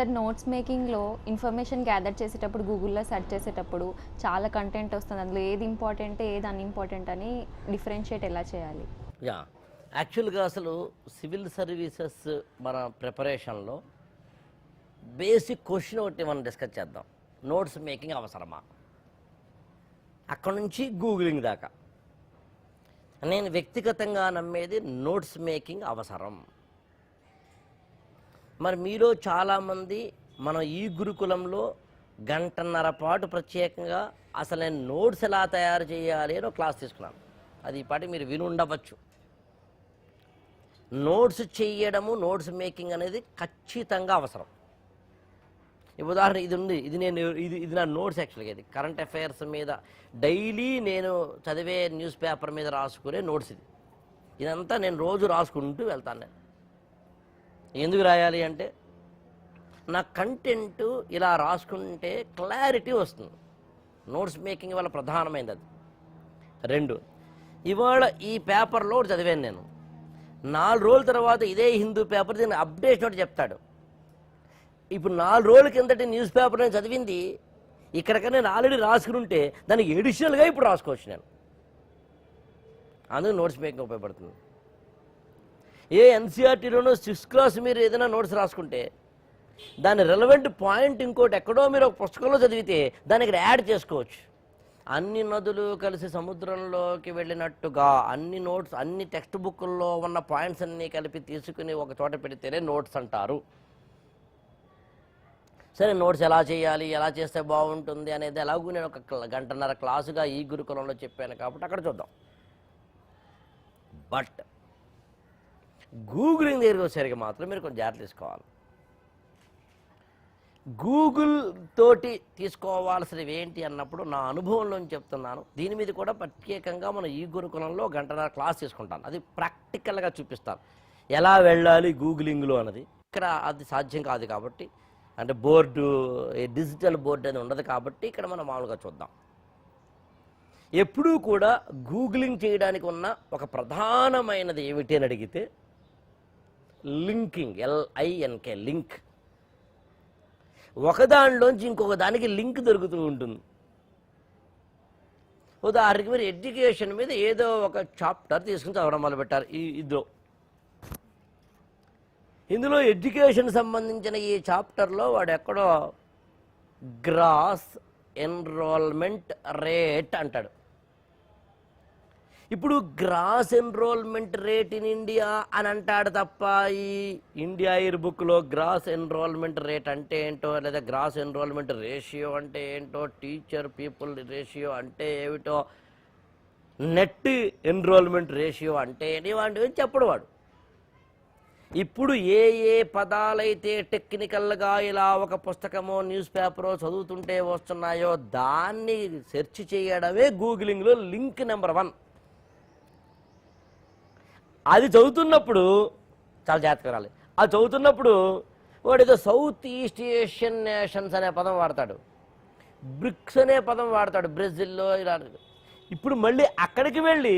Sir notes మేకింగ్లో information gather చేసేటప్పుడు గూగుల్లో search చేసేటప్పుడు చాలా కంటెంట్ వస్తుంది, అందులో ఏది ఇంపార్టెంట్ ఏది అన్ఇంపార్టెంట్ అని డిఫరెన్షియేట్ ఎలా చేయాలి? యాక్చువల్గా అసలు సివిల్ సర్వీసెస్ మన ప్రిపరేషన్లో బేసిక్ క్వశ్చన్ ఒకటి మనం డిస్కస్ చేద్దాం. నోట్స్ మేకింగ్ అవసరమా? అక్కడ నుంచి గూగులింగ్ దాకా నేను వ్యక్తిగతంగా నమ్మేది నోట్స్ మేకింగ్ అవసరం. మరి మీలో చాలామంది మనం ఈ గురుకులంలో గంటన్నర పాటు ప్రత్యేకంగా అసలు నేను నోట్స్ ఎలా తయారు చేయాలి అని క్లాస్ తీసుకున్నాను. అది ఈ పాటి మీరు విని ఉండవచ్చు. నోట్స్ చేయడము, నోట్స్ మేకింగ్ అనేది ఖచ్చితంగా అవసరం. ఉదాహరణ ఇది ఉంది, ఇది నా నోట్స్. యాక్చువల్గా ఇది కరెంట్ అఫైర్స్ మీద డైలీ నేను చదివే న్యూస్ పేపర్ మీద రాసుకునే నోట్స్. ఇదంతా నేను రోజు రాసుకుంటూ వెళ్తాను. నేను ఎందుకు రాయాలి అంటే నా కంటెంట్ ఇలా రాసుకుంటే క్లారిటీ వస్తుంది. నోట్స్ మేకింగ్ వల్ల ప్రధానమైనది అది. 2, ఇవాళ ఈ పేపర్లో చదివాను నేను, 4 రోజుల తర్వాత ఇదే హిందూ పేపర్ దీన్ని అప్డేట్ నోటి చెప్తాడు. ఇప్పుడు 4 రోజుల కిందటి న్యూస్ పేపర్ నేను చదివింది ఇక్కడికన్నా నేను ఆల్రెడీ రాసుకుని ఉంటే దానికి ఎడిషనల్గా ఇప్పుడు రాసుకోవచ్చు నేను. అందుకు నోట్స్ మేకింగ్ ఉపయోగపడుతుంది. ఏ ఎన్సీఆర్టీలోనో 6th క్లాస్ మీరు ఏదైనా నోట్స్ రాసుకుంటే దాని రెలవెంట్ పాయింట్ ఇంకోటి ఎక్కడో మీరు ఒక పుస్తకంలో చదివితే దానికి యాడ్ చేసుకోవచ్చు. అన్ని నదులు కలిసి సముద్రంలోకి వెళ్ళినట్టుగా అన్ని నోట్స్, అన్ని టెక్స్ట్ బుక్కుల్లో ఉన్న పాయింట్స్ అన్నీ కలిపి తీసుకుని ఒక చోట పెడితేనే నోట్స్ అంటారు. సరే, నోట్స్ ఎలా చేయాలి, ఎలా చేస్తే బాగుంటుంది అనేది ఎలాగూ నేను ఒక గంటన్నర క్లాసుగా ఈ గురుకులంలో చెప్పాను కాబట్టి అక్కడ చూద్దాం. బట్ గూగులింగ్ దగ్గరికి వచ్చేసరికి మాత్రం మీరు కొంచెం జాగ్రత్త తీసుకోవాలి. గూగుల్ తోటి తీసుకోవాల్సినవి ఏంటి అన్నప్పుడు నా అనుభవంలో చెప్తున్నాను. దీని మీద కూడా ప్రత్యేకంగా మనం ఈ గురుకులంలో గంటన్నర క్లాస్ తీసుకుంటాను. అది ప్రాక్టికల్గా చూపిస్తాను ఎలా వెళ్ళాలి గూగులింగ్లో అన్నది. ఇక్కడ అది సాధ్యం కాదు కాబట్టి, అంటే బోర్డు, డిజిటల్ బోర్డు అనేది ఉండదు కాబట్టి ఇక్కడ మనం మామూలుగా చూద్దాం. ఎప్పుడూ కూడా గూగులింగ్ చేయడానికి ఉన్న ఒక ప్రధానమైనది ఏమిటి అని అడిగితే లింకింగ్, LINK, లింక్. ఒకదానిలోంచి ఇంకొక దానికి లింక్ దొరుకుతూ ఉంటుంది. ఉదాహరణకి మీరు ఎడ్యుకేషన్ మీద ఏదో ఒక చాప్టర్ తీసుకుని చదవడం మొదలుపెట్టారు. ఇందులో ఎడ్యుకేషన్ సంబంధించిన ఈ చాప్టర్లో వాడు ఎక్కడో గ్రాస్ ఎన్రోల్మెంట్ రేట్ అంటాడు. ఇప్పుడు gross enrolment rate in India అని అంటాడు తప్ప ఈ ఇండియా ఇయర్ బుక్లో గ్రాస్ ఎన్రోల్మెంట్ రేట్ అంటే ఏంటో, లేదా గ్రాస్ ఎన్రోల్మెంట్ రేషియో అంటే ఏంటో, టీచర్ పీపుల్ రేషియో అంటే ఏమిటో, నెట్ ఎన్రోల్మెంట్ రేషియో అంటే ఇలాంటివి చెప్పడు వాడు. ఇప్పుడు ఏ పదాలైతే టెక్నికల్గా ఇలా ఒక పుస్తకమో న్యూస్ పేపరో చదువుతుంటే వస్తున్నాయో దాన్ని సెర్చ్ చేయడమే గూగులింగ్లో లింక్ నెంబర్ 1. అది చదువుతున్నప్పుడు చాలా జాగ్రత్తగా రాలి. అది చదువుతున్నప్పుడు వాడు ఏదో సౌత్ ఈస్ట్ ఏషియన్ నేషన్స్ అనే పదం వాడతాడు, బ్రిక్స్ అనే పదం వాడతాడు, బ్రెజిల్లో ఇలా. ఇప్పుడు మళ్ళీ అక్కడికి వెళ్ళి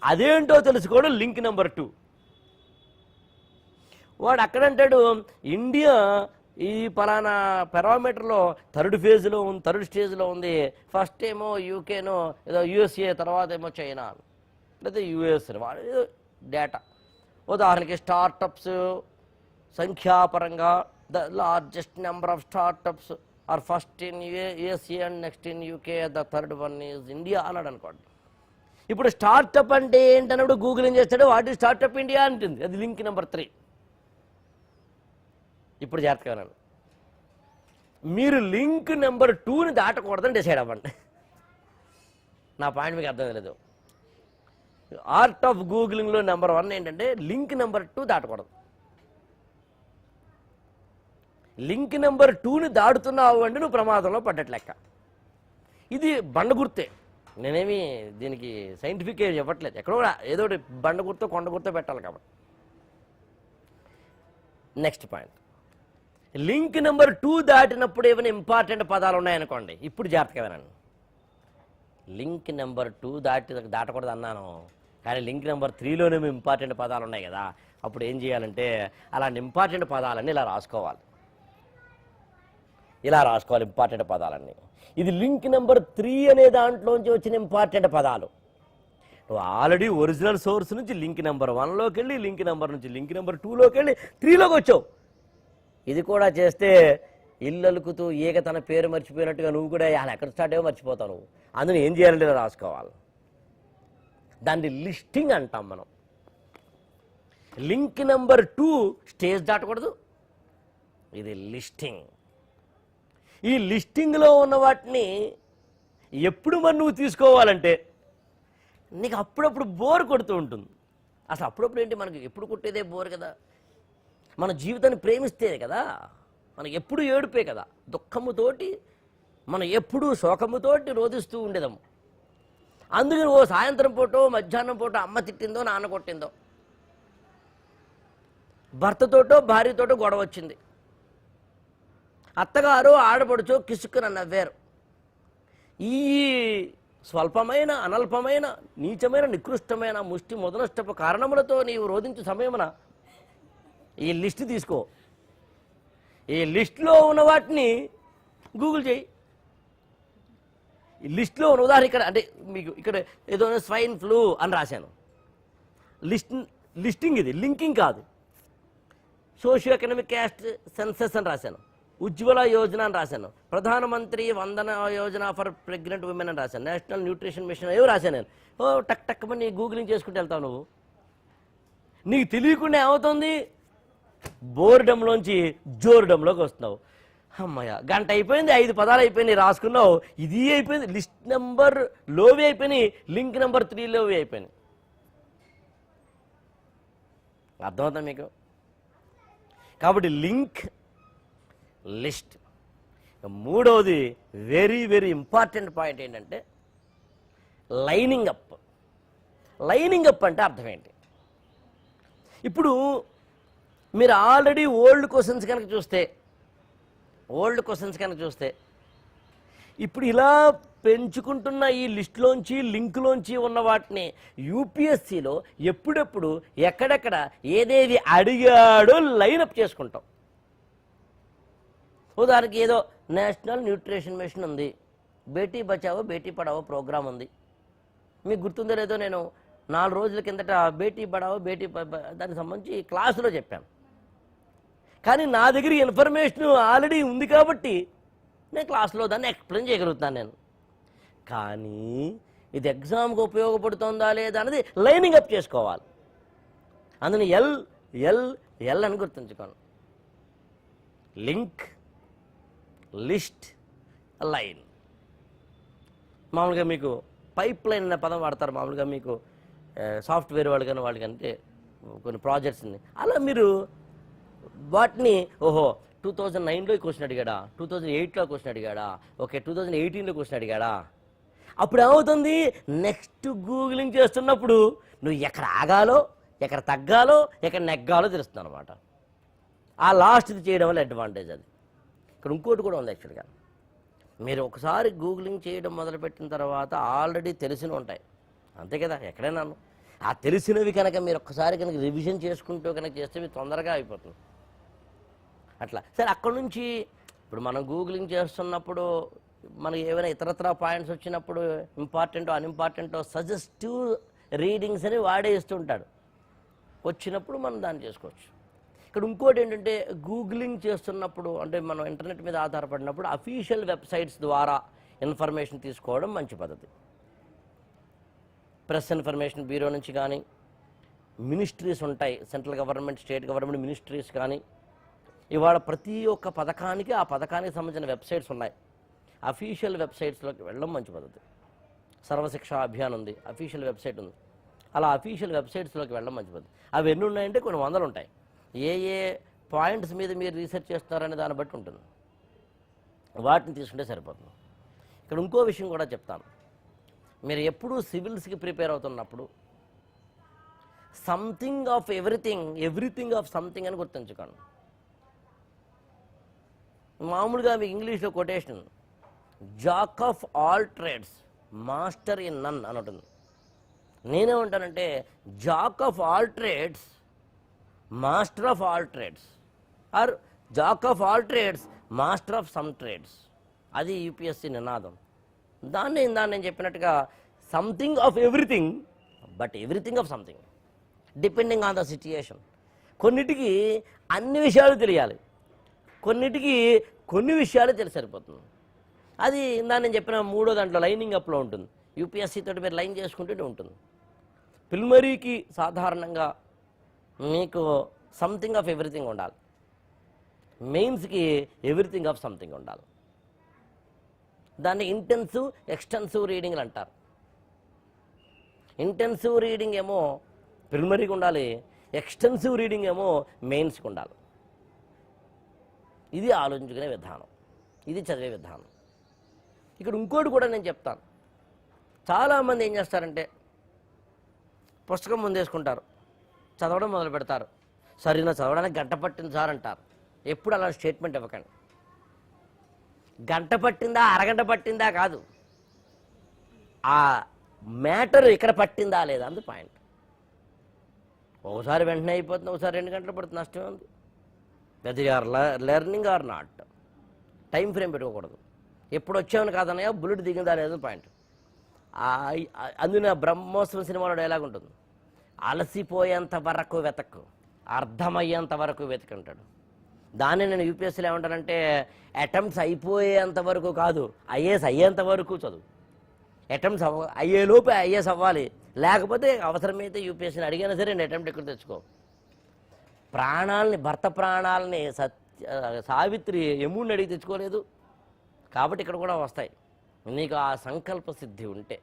అదేంటో తెలుసుకోవడం లింక్ నెంబర్ 2. వాడు అక్కడంటాడు ఇండియా ఈ పలానా పారామీటర్లో 3rd ఫేజ్లో ఉంది, 3rd స్టేజ్లో ఉంది. ఫస్ట్ ఏమో యూకేనో ఏదో USA, తర్వాత ఏమో చైనా లేదా US వాడు డేటా. ఉదాహరణకి స్టార్టప్స్ సంఖ్యాపరంగా the largest number of startups are first in USA and next in UK, the 3rd one is India అన్నాడు అనుకోండి. ఇప్పుడు స్టార్టప్ అంటే ఏంటన్నప్పుడు గూగుల్ ఏం చేస్తాడు, వాట్ ఈజ్ స్టార్టప్ ఇండియా అంటుంది. అది లింక్ నెంబర్ 3. ఇప్పుడు జాగ్రత్తగా వినండి, మీరు లింక్ నెంబర్ 2ని దాటకూడదని డిసైడ్ అవ్వండి. నా పాయింట్ మీకు అర్థం లేదు. ఆర్ట్ ఆఫ్ గూగులింగ్లో నెంబర్ 1 ఏంటంటే లింక్ నెంబర్ 2 దాటకూడదు. లింక్ నెంబర్ 2ని దాటుతున్నావు అంటే నువ్వు ప్రమాదంలో పడ్డట్టు లెక్క. ఇది బండ గుర్తే, నేనేమి దీనికి సైంటిఫిక్ ఏం చెప్పట్లేదు. ఎక్కడో ఏదో బండ గుర్తో కొండ గుర్తో పెట్టాలి కాబట్టి. నెక్స్ట్ పాయింట్, లింక్ నెంబర్ 2 దాటినప్పుడు ఏమైనా ఇంపార్టెంట్ పదాలు ఉన్నాయనుకోండి. ఇప్పుడు జాగ్రత్తగా వినండి, లింక్ నెంబర్ 2 దాటకూడదు అన్నాను, కానీ లింక్ నెంబర్ 3లోనే ఇంపార్టెంట్ పదాలు ఉన్నాయి కదా. అప్పుడు ఏం చేయాలంటే అలాంటి ఇంపార్టెంట్ పదాలన్నీ ఇలా రాసుకోవాలి. ఇలా రాసుకోవాలి ఇంపార్టెంట్ పదాలన్నీ. ఇది లింక్ నెంబర్ 3 అనే దాంట్లోంచి వచ్చిన ఇంపార్టెంట్ పదాలు. నువ్వు ఆల్రెడీ ఒరిజినల్ సోర్స్ నుంచి లింక్ నెంబర్ 1లోకి వెళ్ళి లింక్ నెంబర్ నుంచి లింక్ నెంబర్ 2లోకి వెళ్ళి 3లోకి వచ్చావు. ఇది కూడా చేస్తే ఇల్లలుకుతూ ఈగ తన పేరు మర్చిపోయినట్టుగా నువ్వు కూడా అలా ఎక్కడ స్టార్ట్ అయ్యో మర్చిపోతావు. నువ్వు అందులో ఏం చేయాలంటే రాసుకోవాలి. దాన్ని లిస్టింగ్ అంటాం మనం. లింక్ నెంబర్ 2 స్టేజ్ దాటకూడదు. ఇది లిస్టింగ్. ఈ లిస్టింగ్లో ఉన్న వాటిని ఎప్పుడు మరి నువ్వు తీసుకోవాలంటే నీకు అప్పుడప్పుడు బోర్ కొడుతూ ఉంటుంది. అసలు అప్పుడప్పుడు ఏంటి, మనకి ఎప్పుడు కొట్టేదే బోర్ కదా. మన జీవితాన్ని ప్రేమిస్తేనే కదా, మనకి ఎప్పుడు ఏడుపే కదా, దుఃఖముతోటి మనం ఎప్పుడూ శోకముతోటి రోధిస్తూ ఉండేదాము. అందుకని ఓ సాయంత్రం పూటో మధ్యాహ్నం పూటో అమ్మ తిట్టిందో నాన్న కొట్టిందో, భర్తతోటో భార్యతోటో గొడవ వచ్చింది, అత్తగారు ఆడపడుచో కిసుక్కున నవ్వారు. ఈ స్వల్పమైన అనల్పమైన నీచమైన నికృష్టమైన ముష్టి మొదనష్టపు కారణములతో నీవు రోధించు సమయమున ఈ లిస్ట్ తీసుకో. ఈ లిస్ట్లో ఉన్న వాటిని గూగుల్ చేయి. ఈ లిస్ట్లో ఉన్న ఉదాహరణ ఇక్కడ అంటే మీకు ఇక్కడ ఏదో స్వైన్ ఫ్లూ అని రాశాను. లిస్టింగ్ ఇది, లింకింగ్ కాదు. సోషియో ఎకనామిక్ క్యాస్ట్ సెన్సస్ అని రాశాను. ఉజ్వల యోజన అని రాశాను. ప్రధానమంత్రి Vandana Yojana for pregnant women అని రాశాను. నేషనల్ న్యూట్రిషన్ మిషన్ ఏవో రాశాను నేను. టక్ టక్ అని గూగులింగ్ చేసుకుంటూ వెళ్తావు. నువ్వు నీకు తెలియకుండా ఏమవుతుంది, బోర్డంలోంచి జోర్డంలోకి వస్తున్నావు. అమ్మయ్య, గంట అయిపోయింది, 5 పదాలు అయిపోయినాయి, రాసుకున్నావు. ఇది అయిపోయింది, లిస్ట్ నెంబర్ లోవి అయిపోయినాయి, లింక్ నెంబర్ 3 లోవి అయిపోయినాయి. అర్థమవుతా మీకు? కాబట్టి లింక్, లిస్ట్. మూడవది వెరీ వెరీ ఇంపార్టెంట్ పాయింట్ ఏంటంటే లైనింగ్ అప్. లైనింగ్ అప్ అంటే అర్థం ఏంటి? ఇప్పుడు మీరు ఆల్రెడీ ఓల్డ్ క్వశ్చన్స్ కనుక చూస్తే ఇప్పుడు ఇలా పెంచుకుంటున్న ఈ లిస్టులోంచి లింకులోంచి ఉన్న వాటిని యూపీఎస్సీలో ఎప్పుడెప్పుడు ఎక్కడెక్కడ ఏదేది అడిగాడో లైనప్ చేసుకుంటాం. ఉదాహరణకి ఏదో నేషనల్ న్యూట్రిషన్ మిషన్ ఉంది, బేటీ బచావో బేటీ పడావో ప్రోగ్రామ్ ఉంది. మీకు గుర్తుందో లేదో, నేను 4 రోజుల కిందట బేటీ పడావో దానికి సంబంధించి క్లాసులో చెప్పాను. కానీ నా దగ్గర ఇన్ఫర్మేషన్ ఆల్రెడీ ఉంది కాబట్టి నేను క్లాస్లో దాన్ని ఎక్స్ప్లెయిన్ చేయగలుగుతాను నేను. కానీ ఇది ఎగ్జామ్కి ఉపయోగపడుతుందా లేదా అనేది లైనింగ్ అప్ చేసుకోవాలి. అందుని ఎల్ ఎల్ ఎల్ అని గుర్తుంచుకోండి. Link, list, line. మామూలుగా మీకు పైప్ లైన్ అనే పదం వాడతారు మామూలుగా మీకు సాఫ్ట్వేర్ వాళ్ళు కానీ వాళ్ళు కంటే కొన్ని ప్రాజెక్ట్స్ని. అలా మీరు వాటిని 2009లో క్వశ్చన్ అడిగాడా, 2008లో క్వశ్చన్ అడిగాడా, ఓకే 2018లో క్వశ్చన్ అడిగాడా, అప్పుడు ఏమవుతుంది, నెక్స్ట్ గూగులింగ్ చేస్తున్నప్పుడు నువ్వు ఎక్కడ ఆగాలో, ఎక్కడ తగ్గాలో, ఎక్కడ నెగ్గాలో తెలుస్తుంది అనమాట. ఆ లాస్ట్ది చేయడం వల్ల అడ్వాంటేజ్ అది. ఇక్కడ ఇంకోటి కూడా ఉంది యాక్చువల్గా. మీరు ఒకసారి గూగులింగ్ చేయడం మొదలుపెట్టిన తర్వాత ఆల్రెడీ తెలిసిన ఉంటాయి, అంతే కదా ఎక్కడైనా. ఆ తెలిసినవి కనుక మీరు ఒక్కసారి కనుక రివిజన్ చేసుకుంటూ కనుక చేస్తే మీరు తొందరగా అయిపోతుంది. అట్లా సరే, అక్కడ నుంచి ఇప్పుడు మనం గూగులింగ్ చేస్తున్నప్పుడు మనకి ఏమైనా ఇతరత్ర పాయింట్స్ వచ్చినప్పుడు ఇంపార్టెంటో అన్ఇంపార్టెంటో సజెస్టివ్ రీడింగ్స్ అని వాడే ఇస్తుంటాడు. వచ్చినప్పుడు మనం దాన్ని చేసుకోవచ్చు. ఇక్కడ ఇంకోటి ఏంటంటే గూగులింగ్ చేస్తున్నప్పుడు అంటే మనం ఇంటర్నెట్ మీద ఆధారపడినప్పుడు అఫీషియల్ వెబ్సైట్స్ ద్వారా ఇన్ఫర్మేషన్ తీసుకోవడం మంచి పద్ధతి. ప్రెస్ ఇన్ఫర్మేషన్ బ్యూరో నుంచి కానీ, మినిస్ట్రీస్ ఉంటాయి, central government state government ministries కానీ, ఇవాళ ప్రతి ఒక్క పథకానికి ఆ పథకానికి సంబంధించిన వెబ్సైట్స్ ఉన్నాయి. అఫీషియల్ వెబ్సైట్స్లోకి వెళ్ళడం మంచి పద్ధతి. సర్వశిక్షా అభియాన్ ఉంది, అఫీషియల్ వెబ్సైట్ ఉంది. అలా అఫీషియల్ వెబ్సైట్స్లోకి వెళ్ళడం మంచి పద్ధతి. అవి ఎన్ని ఉన్నాయంటే కొన్ని వందలు ఉంటాయి. ఏ ఏ పాయింట్స్ మీద మీరు రీసెర్చ్ చేస్తున్నారనే దాన్ని బట్టి ఉంటుంది. వాటిని తీసుకుంటే సరిపోతుంది. ఇక్కడ ఇంకో విషయం కూడా చెప్తాను. మీరు ఎప్పుడూ సివిల్స్కి ప్రిపేర్ అవుతున్నప్పుడు something of everything of something అని గుర్తుంచుకోండి. మామూలుగా మీకు ఇంగ్లీష్లో quotation jack of all trades master in none అని ఉంటుంది. నేనేమంటానంటే jack of all trades master of all trades, or jack of all trades master of some trades, అది యూపీఎస్సీ నినాదం. దాన్ని నేను చెప్పినట్టుగా something of everything, but everything of something, depending on the situation. కొన్నిటికి అన్ని విషయాలు తెలియాలి, కొన్నిటికి కొన్ని విషయాలు తెలిసి సరిపోతుంది. అది నేను చెప్పిన మూడో దాంట్లో లైనింగ్ అప్లో ఉంటుంది. యూపీఎస్సీ తోటి మీరు లైన్ చేసుకుంటూనే ఉంటుంది. ప్రిలిమరీకి సాధారణంగా మీకు సంథింగ్ ఆఫ్ ఎవ్రీథింగ్ ఉండాలి, మెయిన్స్కి ఎవ్రీథింగ్ ఆఫ్ సంథింగ్ ఉండాలి. దాన్ని ఇంటెన్సివ్ ఎక్స్టెన్సివ్ రీడింగ్లు అంటారు. ఇంటెన్సివ్ రీడింగ్ ఏమో ప్రిలిమరీకి ఉండాలి, ఎక్స్టెన్సివ్ రీడింగ్ ఏమో మెయిన్స్కి ఉండాలి. ఇది ఆలోచించుకునే విధానం, ఇది చదివే విధానం. ఇక్కడ ఇంకోటి కూడా నేను చెప్తాను. చాలామంది ఏం చేస్తారంటే పుస్తకం ముందేసుకుంటారు, చదవడం మొదలు పెడతారు. సరైన చదవడానికి గంట పట్టింది సార్ అంటారు. ఎప్పుడు అలా స్టేట్మెంట్ ఇవ్వకండి. గంట పట్టిందా అరగంట పట్టిందా కాదు, ఆ మ్యాటర్ ఇక్కడ పట్టిందా లేదా అందు పాయింట్. ఒకసారి వెంటనే అయిపోతుంది, ఒకసారి 2 గంటలు పడుతుంది, నష్టమే ఉంది. Whether you are learning or not, time frame పెట్టుకోకూడదు. ఎప్పుడు వచ్చామని కాదన్నయ్య, బుల్లెట్ దిగిందా లేదు పాయింట్. అందున బ్రహ్మోత్సవం సినిమాలో డైలాగ్ ఉంటుంది, అలసిపోయేంత వరకు వెతకు, అర్థమయ్యేంత వరకు వెతికంటాడు. దాన్ని నేను యూపీఎస్సీలో ఏమంటానంటే అటెంప్ట్స్ అయిపోయేంత వరకు కాదు, ఐఏఎస్ అయ్యేంత వరకు చదువు. అటెంప్ట్స్ అయ్యేలోపే ఐఏఎస్ అవ్వాలి, లేకపోతే అవసరమైతే యూపీఎస్సీని అడిగినా సరే నేను అటెంప్ట్ ఎక్కడ తెచ్చుకో. ప్రాణాలని, భర్త ప్రాణాలని సావిత్రి యముడిని అడిగి తెచ్చుకోలేదు, కాబట్టి ఇక్కడ కూడా వస్తాయి. నీకు ఆ సంకల్ప సిద్ధి ఉంటే